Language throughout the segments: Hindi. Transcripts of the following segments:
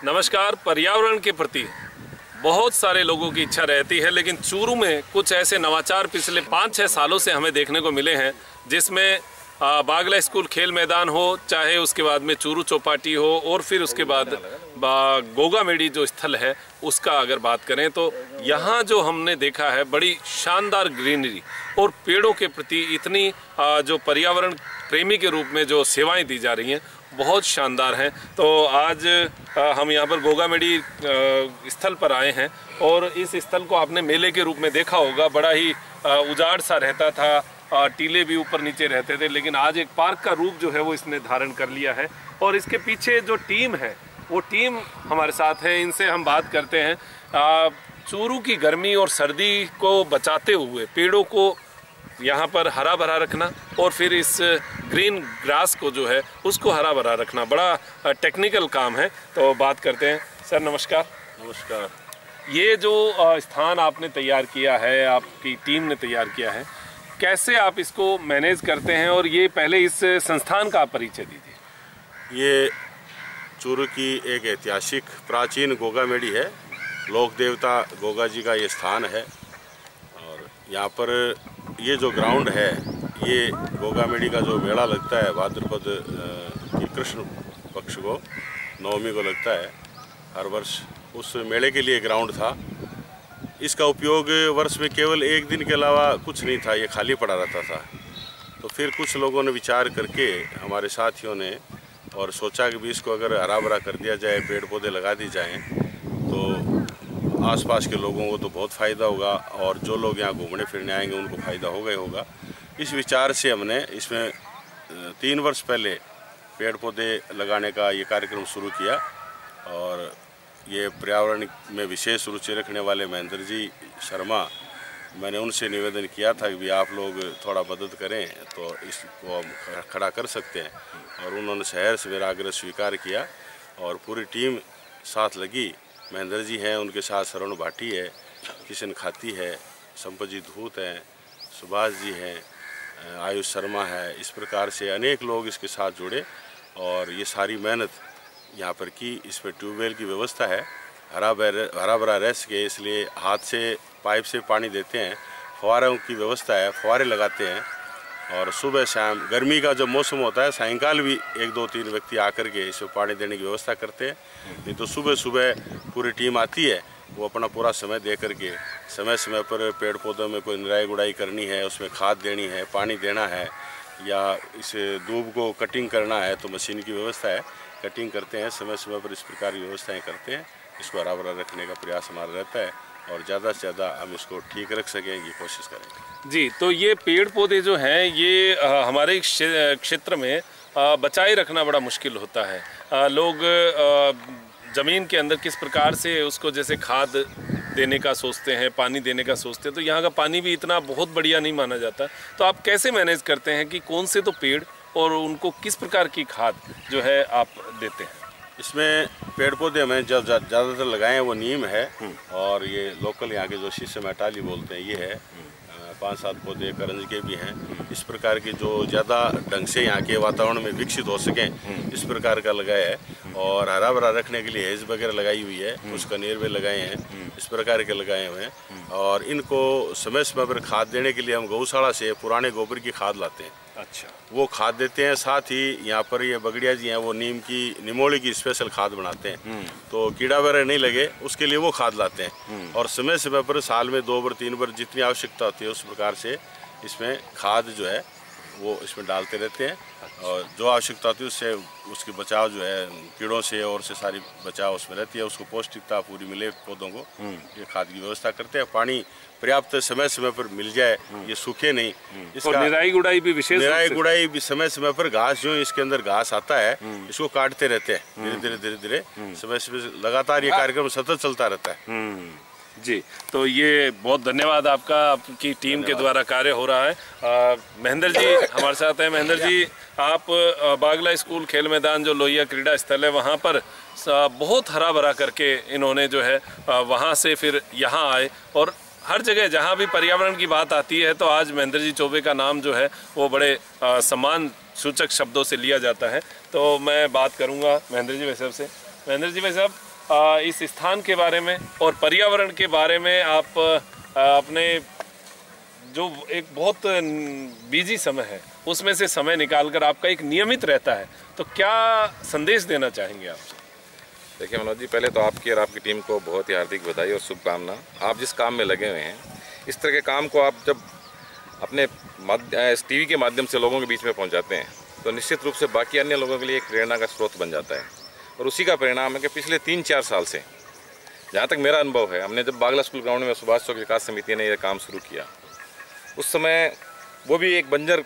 नमस्कार। पर्यावरण के प्रति बहुत सारे लोगों की इच्छा रहती है, लेकिन चूरू में कुछ ऐसे नवाचार पिछले 5-6 सालों से हमें देखने को मिले हैं, जिसमें बागला स्कूल खेल मैदान हो, चाहे उसके बाद में चूरू चौपाटी हो, और फिर उसके बाद गोगा मेडी जो स्थल है उसका अगर बात करें तो यहाँ जो हमने देखा है बड़ी शानदार ग्रीनरी और पेड़ों के प्रति इतनी जो पर्यावरण प्रेमी के रूप में जो सेवाएं दी जा रही हैं बहुत शानदार हैं। तो आज हम यहाँ पर गोगा मेडी स्थल पर आए हैं और इस स्थल को आपने मेले के रूप में देखा होगा। बड़ा ही उजाड़ सा रहता था, टीले भी ऊपर नीचे रहते थे, लेकिन आज एक पार्क का रूप जो है वो इसने धारण कर लिया है। और इसके पीछे जो टीम है वो टीम हमारे साथ है, इनसे हम बात करते हैं। चूरू की गर्मी और सर्दी को बचाते हुए पेड़ों को यहाँ पर हरा भरा रखना और फिर इस ग्रीन ग्रास को जो है उसको हरा भरा रखना बड़ा टेक्निकल काम है। तो बात करते हैं। सर नमस्कार। नमस्कार। ये जो स्थान आपने तैयार किया है, आपकी टीम ने तैयार किया है, कैसे आप इसको मैनेज करते हैं? और ये पहले इस संस्थान का आप परिचय दीजिए। ये चूरू की एक ऐतिहासिक प्राचीन गोगा मेडी है। लोक देवता गोगा जी का ये स्थान है और यहाँ पर ये जो ग्राउंड है, ये गोगा मेडी का जो मेला लगता है भाद्रपद की कृष्ण पक्ष को नवमी को लगता है हर वर्ष, उस मेले के लिए ग्राउंड था। इसका उपयोग वर्ष में केवल एक दिन के अलावा कुछ नहीं था, ये खाली पड़ा रहता था। तो फिर कुछ लोगों ने विचार करके हमारे साथियों ने और सोचा कि भी इसको अगर हरा भरा कर दिया जाए, पेड़ पौधे लगा दी जाएं, तो आसपास के लोगों को तो बहुत फ़ायदा होगा और जो लोग यहाँ घूमने फिरने आएंगे उनको फ़ायदा होगा ही होगा। इस विचार से हमने इसमें 3 वर्ष पहले पेड़ पौधे लगाने का ये कार्यक्रम शुरू किया। और ये पर्यावरण में विशेष रुचि रखने वाले महेंद्र जी शर्मा, मैंने उनसे निवेदन किया था कि भी आप लोग थोड़ा मदद करें तो इसको हम खड़ा कर सकते हैं, और उन्होंने शहर से मेरा आग्रह स्वीकार किया और पूरी टीम साथ लगी। महेंद्र जी हैं, उनके साथ शरण भाटी है, किशन खाती है, संपतजी धूत हैं, सुभाष जी हैं, आयुष शर्मा है। इस प्रकार से अनेक लोग इसके साथ जुड़े और ये सारी मेहनत यहाँ पर की। इसमें ट्यूबवेल की व्यवस्था है, हरा भरा रह सके इसलिए हाथ से पाइप से पानी देते हैं। फुहारों की व्यवस्था है, फुहारे लगाते हैं और सुबह शाम गर्मी का जो मौसम होता है सायंकाल भी 1-2-3 व्यक्ति आकर के इसमें पानी देने की व्यवस्था करते हैं। नहीं तो सुबह सुबह पूरी टीम आती है, वो अपना पूरा समय दे करके समय समय पर पेड़ पौधों में कोई निराई गुड़ाई करनी है, उसमें खाद देनी है, पानी देना है, या इस दूब को कटिंग करना है तो मशीन की व्यवस्था है, कटिंग करते हैं समय समय पर। इस प्रकार की व्यवस्थाएँ करते हैं। इसको हरा भरा रखने का प्रयास हमारा रहता है और ज़्यादा से ज़्यादा हम इसको ठीक रख सकें ये कोशिश करेंगे। जी, तो ये पेड़ पौधे जो हैं ये हमारे क्षेत्र में बचाए रखना बड़ा मुश्किल होता है। लोग ज़मीन के अंदर किस प्रकार से उसको जैसे खाद देने का सोचते हैं, पानी देने का सोचते हैं, तो यहाँ का पानी भी इतना बहुत बढ़िया नहीं माना जाता। तो आप कैसे मैनेज करते हैं कि कौन से तो पेड़ और उनको किस प्रकार की खाद जो है आप देते हैं? इसमें पेड़ पौधे हमें जब ज़्यादातर लगाए हैं वो नीम है और ये लोकल यहाँ के जो शीशम अटाली बोलते हैं ये है। 5-7 पौधे करंज के भी हैं। इस प्रकार के जो ज़्यादा ढंग से यहाँ के वातावरण में विकसित हो सकें इस प्रकार का लगाया है। और हरा भरा रखने के लिए हेज वगैरह लगाई हुई है, कुछ कनेर भी लगाए हैं, इस प्रकार के लगाए हुए हैं। और इनको समय समय पर खाद देने के लिए हम गौशाला से पुराने गोबर की खाद लाते हैं। अच्छा, वो खाद देते हैं। साथ ही यहाँ पर ये बगड़िया जी हैं, वो निमोली की स्पेशल खाद बनाते हैं, तो कीड़ा वगैरह नहीं लगे उसके लिए वो खाद लाते हैं। और समय समय पर साल में 2 बार 3 बार जितनी आवश्यकता होती है उस प्रकार से इसमें खाद जो है वो इसमें डालते रहते हैं। और जो आवश्यकता होती है उससे उसकी बचाव जो है कीड़ों से और से सारी बचाव उसमें रहती है, उसको पौष्टिकता पूरी मिले पौधों को, ये खाद की व्यवस्था करते हैं। पानी पर्याप्त समय समय पर मिल जाए, ये सूखे नहीं। इसका निराई गुड़ाई भी विशेष, निराई गुड़ाई भी समय समय पर। घास जो इसके अंदर घास आता है इसको काटते रहते हैं धीरे धीरे समय समय, लगातार ये कार्यक्रम सतत चलता रहता है। जी, तो ये बहुत धन्यवाद आपका, आपकी टीम के द्वारा कार्य हो रहा है। महेंद्र जी हमारे साथ हैं। महेंद्र जी, आप बागला स्कूल खेल मैदान जो लोहिया क्रीड़ा स्थल है वहाँ पर बहुत हरा भरा करके इन्होंने जो है वहाँ से फिर यहाँ आए, और हर जगह जहाँ भी पर्यावरण की बात आती है तो आज महेंद्र जी चौबे का नाम जो है वो बड़े सम्मान सूचक शब्दों से लिया जाता है। तो मैं बात करूँगा महेंद्र जी भाई साहब से। महेंद्र जी भाई साहब, इस स्थान के बारे में और पर्यावरण के बारे में आप अपने जो एक बहुत बिजी समय है उसमें से समय निकालकर आपका एक नियमित रहता है, तो क्या संदेश देना चाहेंगे आप? देखिए मनोज जी, पहले तो आपकी और आपकी टीम को बहुत ही हार्दिक बधाई और शुभकामना। आप जिस काम में लगे हुए हैं, इस तरह के काम को आप जब अपने टीवी के माध्यम से लोगों के बीच में पहुंचाते हैं तो निश्चित रूप से बाकी अन्य लोगों के लिए एक प्रेरणा का स्रोत बन जाता है। और उसी का परिणाम है कि पिछले 3-4 साल से, जहाँ तक मेरा अनुभव है, हमने जब बागला स्कूल ग्राउंड में सुभाष चौक विकास समिति ने यह काम शुरू किया, उस समय वो भी एक बंजर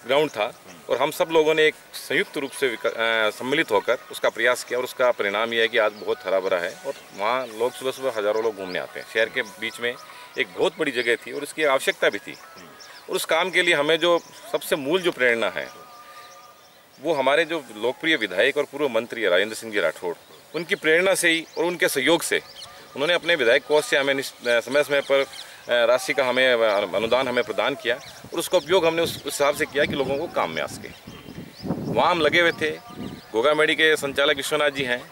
ग्राउंड था और हम सब लोगों ने एक संयुक्त रूप से सम्मिलित होकर उसका प्रयास किया और उसका परिणाम यह है कि आज बहुत हरा भरा है और वहाँ लोग सुबह सुबह हज़ारों लोग घूमने आते हैं। शहर के बीच में एक बहुत बड़ी जगह थी और इसकी आवश्यकता भी थी। और उस काम के लिए हमें जो सबसे मूल जो प्रेरणा है वो हमारे जो लोकप्रिय विधायक और पूर्व मंत्री राजेंद्र सिंह जी राठौड़, उनकी प्रेरणा से ही और उनके सहयोग से उन्होंने अपने विधायक कोष से हमें समय समय पर राशि का हमें अनुदान हमें प्रदान किया और उसका उपयोग हमने उस हिसाब से किया कि लोगों को काम में आ सके। वहाँ हम लगे हुए थे। गोगामेडी के संचालक विश्वनाथ जी हैं,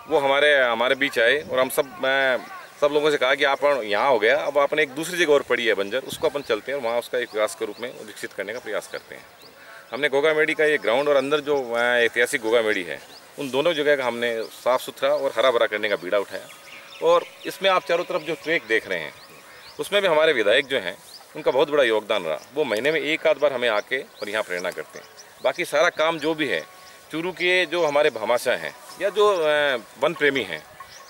वो हमारे बीच आए और हम सब लोगों से कहा कि आप यहाँ हो गया, अब आपने एक दूसरी जगह और पड़ी है बंजर, उसको अपन चलते हैं और वहाँ उसका एक विकास के रूप में विकसित करने का प्रयास करते हैं। हमने गोगामेडी का ये ग्राउंड और अंदर जो ऐतिहासिक गोगामेडी है, उन दोनों जगह का हमने साफ़ सुथरा और हरा भरा करने का बीड़ा उठाया। और इसमें आप चारों तरफ जो ट्रैक देख रहे हैं उसमें भी हमारे विधायक जो हैं उनका बहुत बड़ा योगदान रहा। वो महीने में एक आध बार हमें आके और यहाँ प्रेरणा करते हैं। बाकी सारा काम जो भी है, चूरू के जो हमारे भामाशाह हैं या जो वन प्रेमी हैं,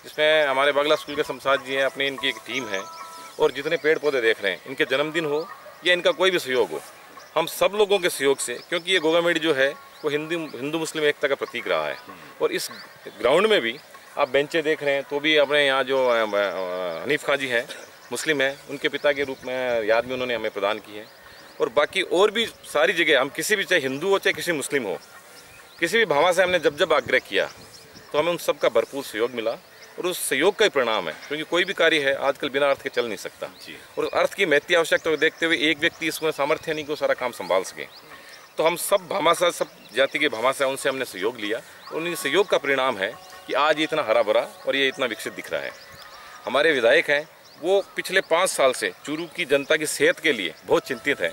जिसमें हमारे बागला स्कूल के शमशाद जी हैं, अपनी इनकी एक टीम है, और जितने पेड़ पौधे देख रहे हैं, इनके जन्मदिन हो या इनका कोई भी सहयोग हो, हम सब लोगों के सहयोग से, क्योंकि ये गोगामेडी जो है वो हिंदू मुस्लिम एकता का प्रतीक रहा है। और इस ग्राउंड में भी आप बेंचें देख रहे हैं तो भी अपने यहाँ जो हनीफ खां जी हैं, मुस्लिम हैं, उनके पिता के रूप में याद में उन्होंने हमें प्रदान की है। और बाकी और भी सारी जगह हम किसी भी, चाहे हिंदू हो चाहे किसी मुस्लिम हो, किसी भी भामा से हमने जब आग्रह किया तो हमें उन सब का भरपूर सहयोग मिला। और उस सहयोग का ही परिणाम है, क्योंकि कोई भी कार्य है आजकल बिना अर्थ के चल नहीं सकता जी। और अर्थ की महती आवश्यकता को देखते हुए एक व्यक्ति इसमें सामर्थ्य नहीं को सारा काम संभाल सके, तो हम सब भामाशाह, सब जाति के भामाशाह, उनसे हमने सहयोग लिया और उन सहयोग का परिणाम है कि आज ये इतना हरा भरा और ये इतना विकसित दिख रहा है। हमारे विधायक हैं, वो पिछले 5 साल से चूरू की जनता की सेहत के लिए बहुत चिंतित हैं।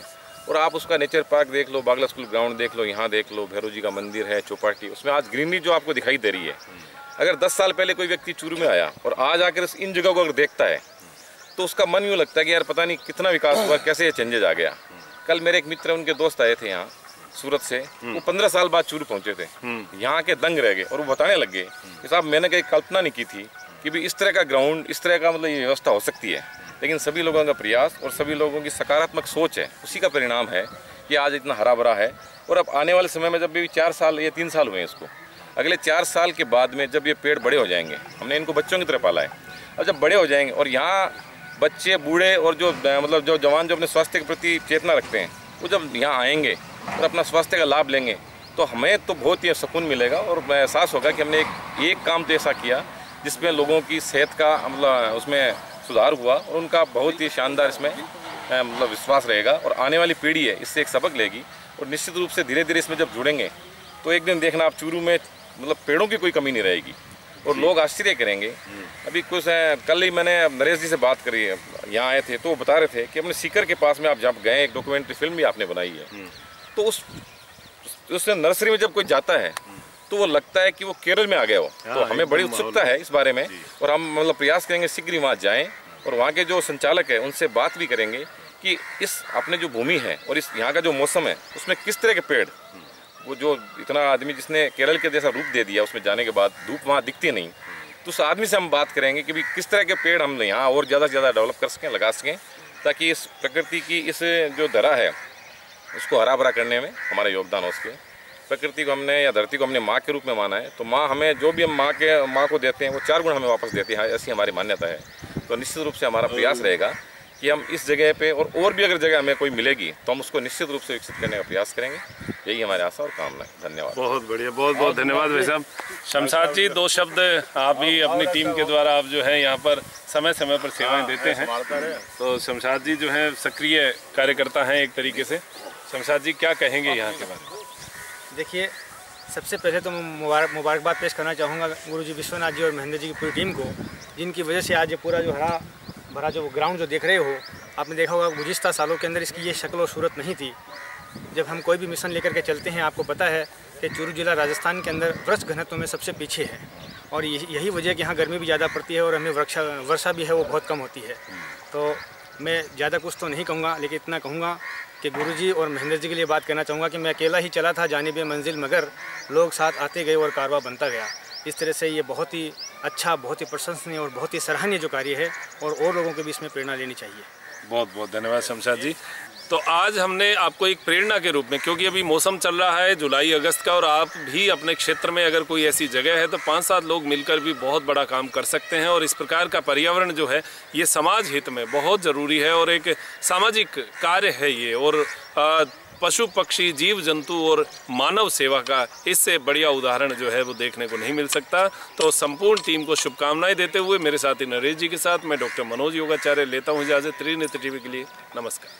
और आप उसका नेचर पार्क देख लो, बागला स्कूल ग्राउंड देख लो, यहाँ देख लो, भैरव जी का मंदिर है, चौपाटी, उसमें आज ग्रीनरी जो आपको दिखाई दे रही है। अगर 10 साल पहले कोई व्यक्ति चूरू में आया और आज आकर इन जगहों को अगर देखता है तो उसका मन यूँ लगता है कि यार पता नहीं कितना विकास हुआ, कैसे ये चेंजेज आ गया। कल मेरे एक मित्र, उनके दोस्त आए थे यहाँ सूरत से, वो 15 साल बाद चूरू पहुंचे थे, यहाँ के दंग रह गए और वो बताने लग गए कि साहब मैंने कहीं कल्पना नहीं की थी कि भी इस तरह का ग्राउंड, इस तरह का मतलब ये व्यवस्था हो सकती है। लेकिन सभी लोगों का प्रयास और सभी लोगों की सकारात्मक सोच है, उसी का परिणाम है कि आज इतना हरा भरा है। और अब आने वाले समय में जब भी 4 साल या 3 साल हुए हैं इसको, अगले 4 साल के बाद में जब ये पेड़ बड़े हो जाएंगे, हमने इनको बच्चों की तरह पाला है, और जब बड़े हो जाएंगे और यहाँ बच्चे, बूढ़े और जो मतलब जो जवान जो अपने स्वास्थ्य के प्रति चेतना रखते हैं, वो जब यहाँ आएंगे और अपना स्वास्थ्य का लाभ लेंगे तो हमें तो बहुत ही सुकून मिलेगा और एहसास होगा कि हमने एक काम तो ऐसा किया जिसमें लोगों की सेहत का मतलब उसमें सुधार हुआ और उनका बहुत ही शानदार इसमें मतलब विश्वास रहेगा। और आने वाली पीढ़ी है इससे एक सबक लेगी और निश्चित रूप से धीरे धीरे इसमें जब जुड़ेंगे तो एक दिन देखना आप चूरू में मतलब पेड़ों की कोई कमी नहीं रहेगी और लोग आश्चर्य करेंगे। अभी कुछ कल ही मैंने नरेश जी से बात करी, यहाँ आए थे तो वो बता रहे थे कि अपने सीकर के पास में आप जब गए, एक डॉक्यूमेंट्री फिल्म भी आपने बनाई है, तो उस नर्सरी में जब कोई जाता है तो वो लगता है कि वो केरल में आ गया हो। तो हमें बड़ी उत्सुकता है इस बारे में और हम मतलब प्रयास करेंगे शीघ्र ही वहाँ जाएँ और वहाँ के जो संचालक है उनसे बात भी करेंगे कि इस अपने जो भूमि है और इस यहाँ का जो मौसम है उसमें किस तरह के पेड़, वो जो इतना आदमी जिसने केरल के जैसा रूप दे दिया उसमें जाने के बाद धूप वहाँ दिखती नहीं, तो उस आदमी से हम बात करेंगे कि भी किस तरह के पेड़ हम यहाँ और ज़्यादा से ज़्यादा डेवलप कर सकें, लगा सकें, ताकि इस प्रकृति की इस जो धरा है उसको हरा भरा करने में हमारा योगदान हो सके। प्रकृति को हमने या धरती को हमने माँ के रूप में माना है, तो माँ हमें जो भी हम माँ को देते हैं वो 4 गुण हमें वापस देती है, ऐसी हमारी मान्यता है। तो निश्चित रूप से हमारा प्रयास रहेगा कि हम इस जगह पे और भी अगर जगह हमें कोई मिलेगी तो हम उसको निश्चित रूप से विकसित करने का प्रयास करेंगे। यही हमारी आशा और कामना है। धन्यवाद। बहुत बढ़िया, बहुत बहुत धन्यवाद भाई साहब। शमशाद जी, 2 शब्द आप भी अपनी टीम के द्वारा आप जो है यहाँ पर समय समय पर सेवाएं देते हैं, तो शमशाद जी जो है सक्रिय कार्यकर्ता हैं एक तरीके से। शमशाद जी क्या कहेंगे यहाँ के बारे में? देखिए, सबसे पहले तो मैं मुबारकबाद पेश करना चाहूँगा गुरुजी विश्वनाथ जी और महेंद्र जी की पूरी टीम को, जिनकी वजह से आज ये पूरा जो हरा भरा जो ग्राउंड जो देख रहे हो, आपने देखा होगा गुज़िश्ता सालों के अंदर इसकी ये शक्ल और सूरत नहीं थी। जब हम कोई भी मिशन लेकर के चलते हैं, आपको पता है कि चूरू जिला राजस्थान के अंदर वृक्ष घनत्व में सबसे पीछे है और यही वजह है कि यहाँ गर्मी भी ज़्यादा पड़ती है और हमें वर्षा भी है वो बहुत कम होती है। तो मैं ज़्यादा कुछ तो नहीं कहूँगा, लेकिन इतना कहूँगा कि गुरुजी और महेंद्र जी के लिए बात करना चाहूँगा कि मैं अकेला ही चला था जानिबे मंजिल, मगर लोग साथ आते गए और कारवा बनता गया। इस तरह से ये बहुत ही अच्छा, बहुत ही प्रशंसनीय और बहुत ही सराहनीय जो कार्य है और लोगों के भी इसमें प्रेरणा लेनी चाहिए। बहुत बहुत धन्यवाद शमशाद जी। तो आज हमने आपको एक प्रेरणा के रूप में, क्योंकि अभी मौसम चल रहा है जुलाई अगस्त का और आप भी अपने क्षेत्र में अगर कोई ऐसी जगह है तो 5-7 लोग मिलकर भी बहुत बड़ा काम कर सकते हैं और इस प्रकार का पर्यावरण जो है ये समाज हित में बहुत ज़रूरी है और एक सामाजिक कार्य है ये। और पशु पक्षी जीव जंतु और मानव सेवा का इससे बढ़िया उदाहरण जो है वो देखने को नहीं मिल सकता। तो संपूर्ण टीम को शुभकामनाएं देते हुए मेरे साथी नरेश जी के साथ मैं डॉक्टर मनोज योगाचार्य लेता हूँ इजाज़त। त्रिनेत्र टीवी के लिए नमस्कार।